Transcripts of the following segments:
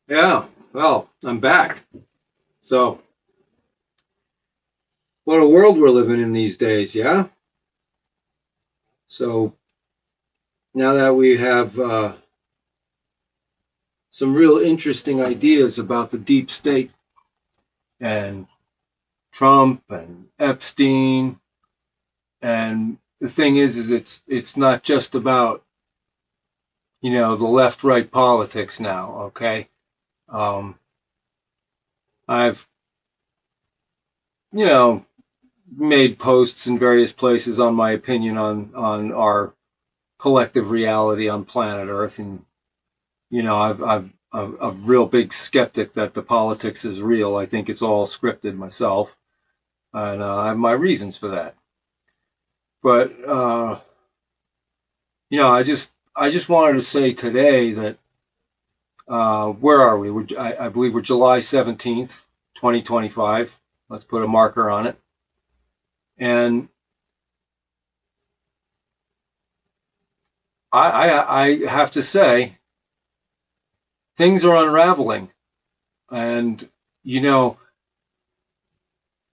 Yeah, well, I'm back. So, what a world we're living in these days, yeah? So, now that we have some real interesting ideas about the deep state and Trump and Epstein, and the thing is it's not just about, the left-right politics now, okay? Um, I've, you know, made posts in various places on my opinion on our collective reality on planet Earth, and I'm a real big skeptic that the politics is real. I think it's all scripted myself, and I have my reasons for that. But I just wanted to say today that where are we? I believe we're July 17th, 2025. Let's put a marker on it. And I have to say, things are unraveling, and you know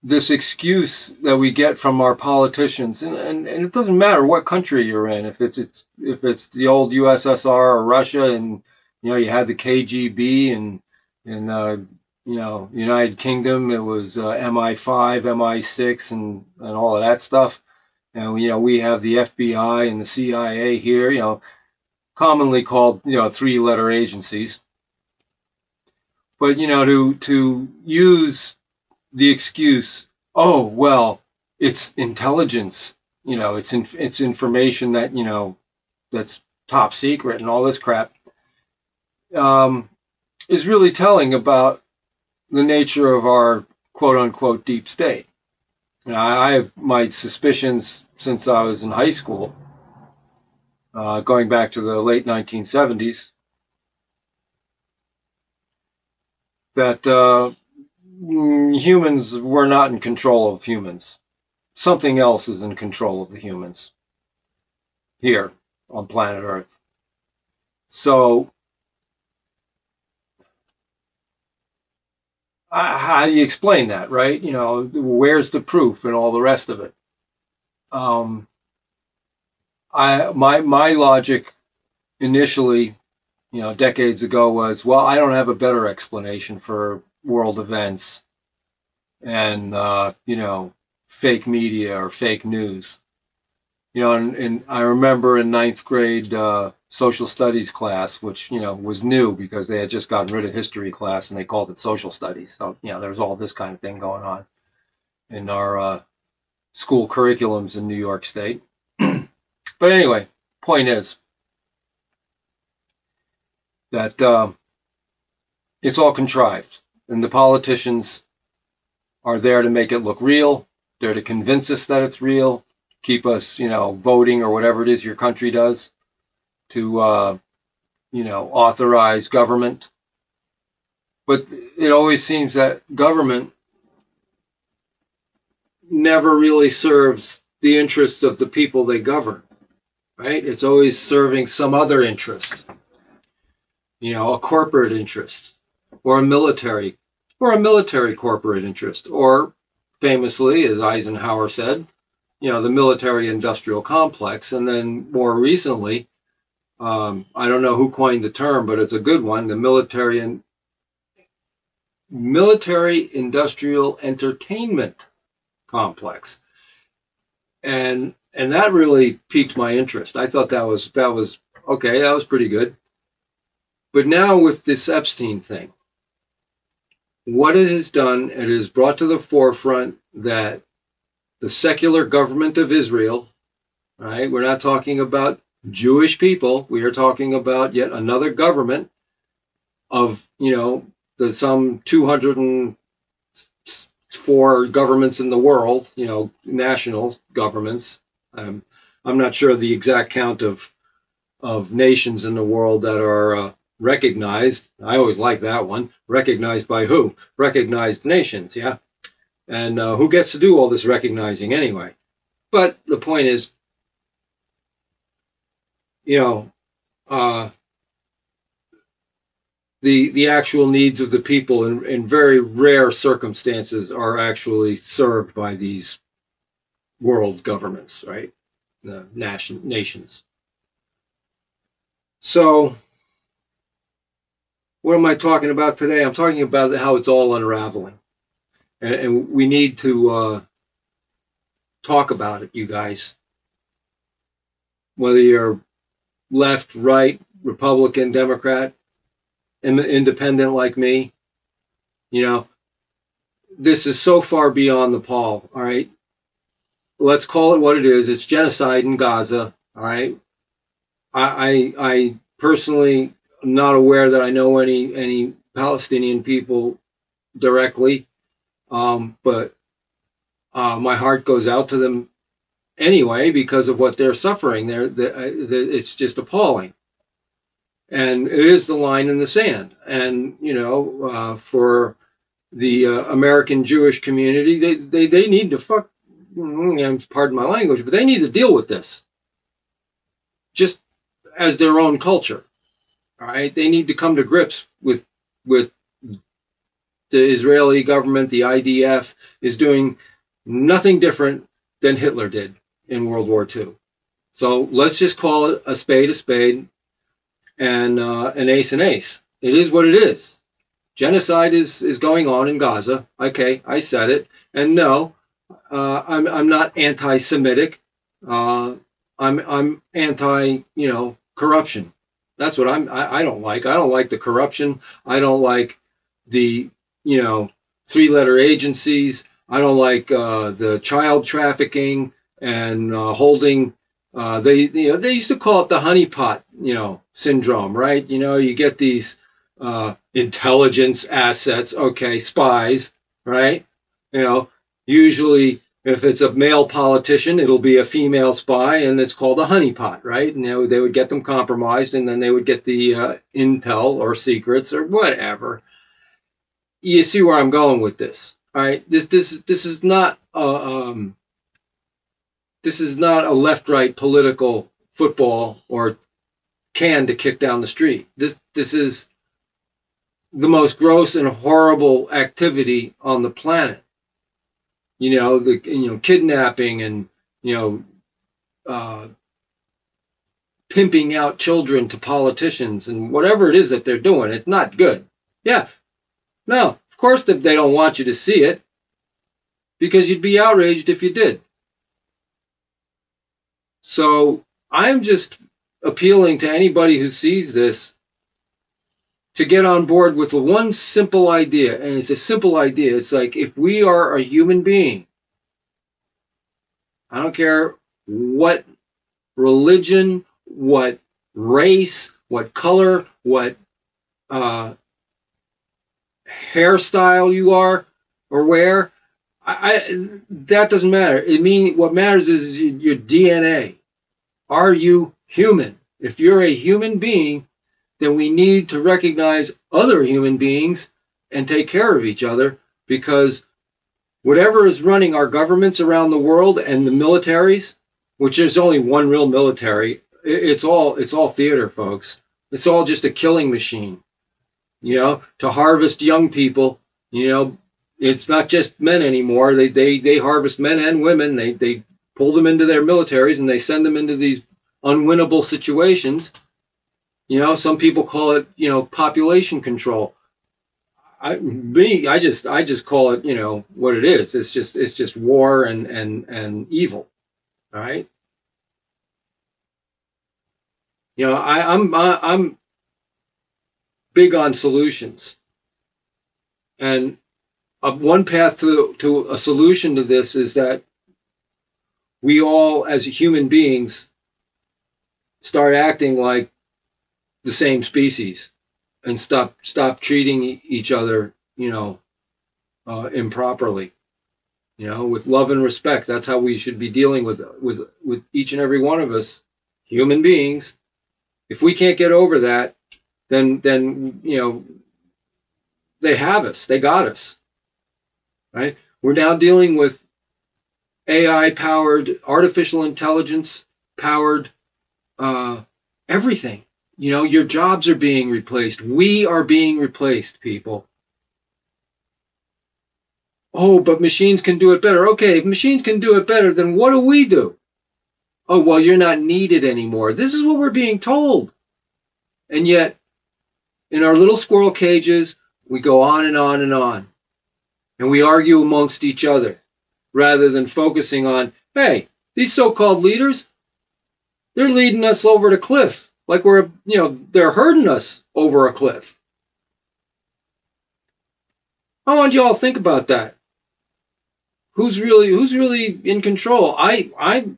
this excuse that we get from our politicians, and it doesn't matter what country you're in, if it's the old USSR or Russia, and you had the KGB, and United Kingdom, it was MI5, MI6, and all of that stuff. And we have the FBI and the CIA here, commonly called three-letter agencies. But to use the excuse, oh well, it's intelligence, it's information that that's top secret and all this crap, um, is really telling about the nature of our quote unquote deep state. I have my suspicions since I was in high school, going back to the late 1970s, that humans were not in control of humans. Something else is in control of the humans here on planet Earth. So, how do you explain that, right? Where's the proof and all the rest of it? Um, my logic initially, decades ago was, well, I don't have a better explanation for world events and fake media or fake news. And I remember in ninth grade social studies class, which was new because they had just gotten rid of history class and they called it social studies. So there was all this kind of thing going on in our school curriculums in New York State. But anyway, point is that it's all contrived, and the politicians are there to make it look real. They're to convince us that it's real, keep us, voting or whatever it is your country does to, authorize government. But it always seems that government never really serves the interests of the people they govern, right? It's always serving some other interest, a corporate interest, or a military corporate interest, or famously, as Eisenhower said, the military industrial complex. And then more recently, I don't know who coined the term, but it's a good one, the military industrial entertainment complex. And that really piqued my interest. I thought that was okay, that was pretty good. But now with this Epstein thing, what it has done, it has brought to the forefront that the secular government of Israel, right? We're not talking about Jewish people. We are talking about yet another government of, the some 204 governments in the world, national governments. I'm not sure the exact count of nations in the world that are recognized. I always like that one. Recognized by who? Recognized nations, yeah. And who gets to do all this recognizing anyway? But the point is, you know, uh, the actual needs of the people in very rare circumstances are actually served by these world governments, right? The nations. So what am I talking about today? I'm talking about how it's all unraveling, and we need to talk about it, you guys. Whether you're left, right, Republican, Democrat, independent like me, you know, this is so far beyond the pall. All right, let's call it what it is. It's genocide in Gaza. All right, I personally am not aware that I know any Palestinian people directly, but my heart goes out to them anyway because of what they're suffering. It's just appalling, and it is the line in the sand. And for the American Jewish community, they need to pardon my language, but they need to deal with this just as their own culture. All right, they need to come to grips with the Israeli government. The IDF is doing nothing different than Hitler did in World War II. So let's just call it a spade, and an ace an ace. It is what it is. Genocide is going on in Gaza. Okay, I said it. And no, I'm not anti-Semitic. I'm anti corruption. That's what I don't like. I don't like the corruption. I don't like the three-letter agencies. I don't like the child trafficking and holding. They used to call it the honeypot syndrome, right? You get these intelligence assets, okay, spies, right? Usually if it's a male politician, it'll be a female spy, and it's called a honeypot, right? And they would get them compromised, and then they would get the intel or secrets or whatever. You see where I'm going with this, all right? This is not this is not a left-right political football or can to kick down the street. This is the most gross and horrible activity on the planet. Kidnapping and pimping out children to politicians and whatever it is that they're doing. It's not good. Yeah, no, of course they don't want you to see it because you'd be outraged if you did. So I'm just appealing to anybody who sees this to get on board with one simple idea. And it's a simple idea. It's like, if we are a human being, I don't care what religion, what race, what color, what hairstyle you are or wear, that doesn't matter. What matters is your DNA. Are you human? If you're a human being, then we need to recognize other human beings and take care of each other, because whatever is running our governments around the world and the militaries, which there's only one real military, it's all theater, folks. It's all just a killing machine, to harvest young people. It's not just men anymore. They harvest men and women. They pull them into their militaries and they send them into these unwinnable situations. Some people call it, population control. I just call it, what it is. It's just war and evil. All right. I'm big on solutions, and one path to a solution to this is that we all, as human beings, start acting like the same species and stop treating each other, improperly, with love and respect. That's how we should be dealing with each and every one of us, human beings. If we can't get over that, then they have us. They got us. Right? We're now dealing with AI-powered, artificial intelligence-powered everything. You know, your jobs are being replaced. We are being replaced, people. Oh, but machines can do it better. Okay, if machines can do it better, then what do we do? Oh, well, you're not needed anymore. This is what we're being told. And yet, in our little squirrel cages, we go on and on and on. And we argue amongst each other rather than focusing on, hey, these so-called leaders, they're leading us over the cliff. Like they're herding us over a cliff. I want you all to think about that. Who's really in control? I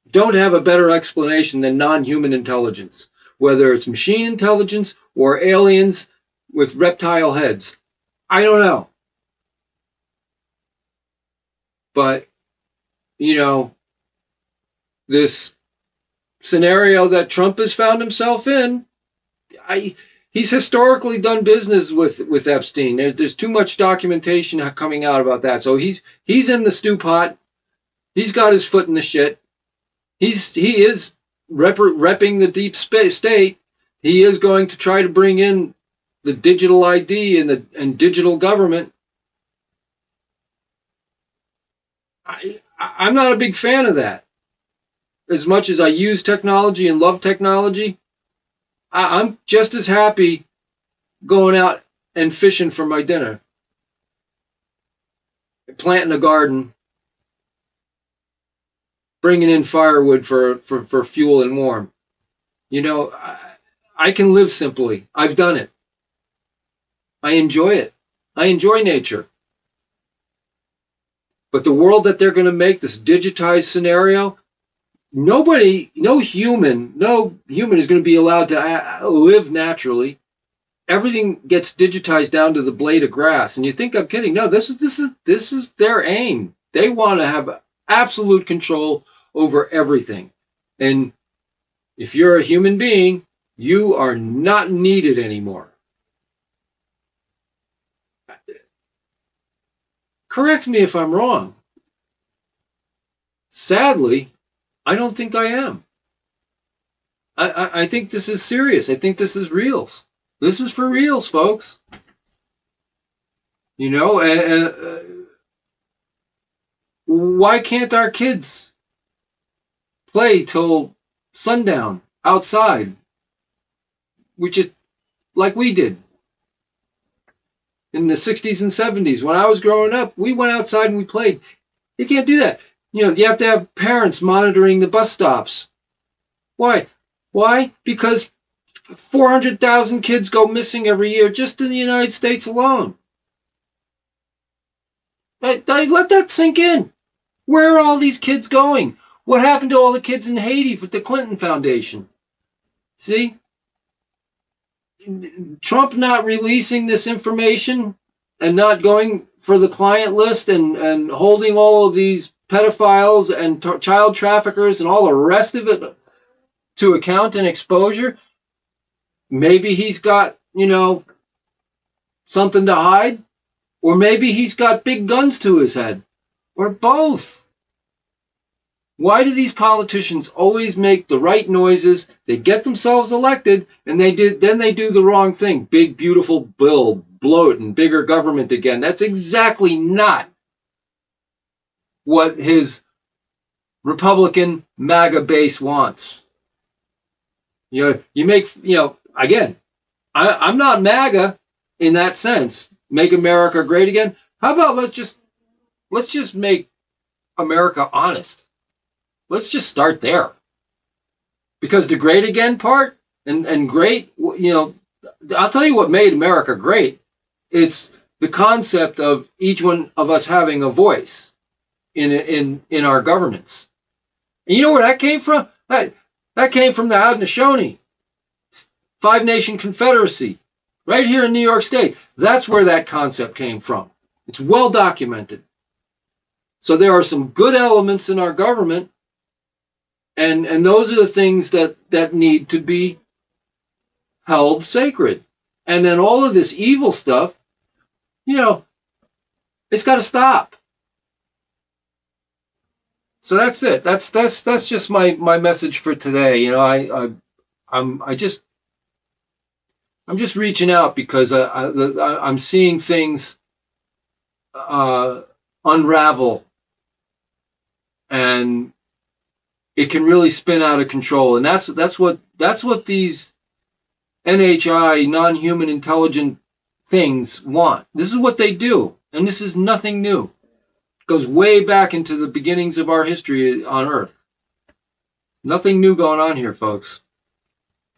don't have a better explanation than non-human intelligence, whether it's machine intelligence or aliens with reptile heads. I don't know. But, you know, this scenario that Trump has found himself in, he's historically done business with Epstein. There's too much documentation coming out about that. So he's in the stew pot. He's got his foot in the shit. He is repping the deep state. He is going to try to bring in the digital ID and digital government. I'm not a big fan of that. As much as I use technology and love technology, I'm just as happy going out and fishing for my dinner, planting a garden, bringing in firewood for fuel and warmth. You know, I can live simply. I've done it. I enjoy it. I enjoy nature. But the world that they're going to make, this digitized scenario, no human is going to be allowed to live naturally. Everything gets digitized down to the blade of grass. And you think I'm kidding? No, this is their aim. They want to have absolute control over everything. And if you're a human being, you are not needed anymore. Correct me if I'm wrong. Sadly, I don't think I am. I think this is serious. I think this is reals. This is for reals, folks. You know, why can't our kids play till sundown outside, which is like we did in the 60s and 70s? When I was growing up, we went outside and we played. You can't do that. You know, you have to have parents monitoring the bus stops. Why? Why? Because 400,000 kids go missing every year just in the United States alone. Let that sink in. Where are all these kids going? What happened to all the kids in Haiti with the Clinton Foundation? See? Trump not releasing this information and not going for the client list and holding all of these pedophiles and child traffickers and all the rest of it to account and exposure. Maybe he's got, something to hide, or maybe he's got big guns to his head, or both. Why do these politicians always make the right noises? They get themselves elected, and then they do the wrong thing. Big, beautiful bill, bloat, and bigger government again. That's exactly not what his Republican MAGA base wants. Again, I'm not MAGA in that sense. Make America great again. How about let's just make America honest. Let's just start there. Because the great again part and great, I'll tell you what made America great. It's the concept of each one of us having a voice in our governance. And you know where that came from? That came from the Haudenosaunee, Five Nation Confederacy, right here in New York State. That's where that concept came from. It's well documented. So there are some good elements in our government, and those are the things that need to be held sacred. And then all of this evil stuff, it's got to stop. So that's it. That's just my message for today. I'm just reaching out because I'm seeing things uh, unravel, and it can really spin out of control. And that's what these NHI, non-human intelligent things, want. This is what they do, and this is nothing new. It goes way back into the beginnings of our history on Earth. Nothing new going on here, folks.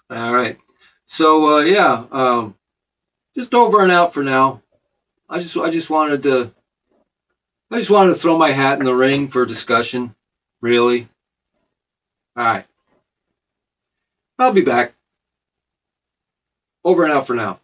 All right. So yeah, just over and out for now. I just wanted to throw my hat in the ring for discussion. Really. All right. I'll be back. Over and out for now.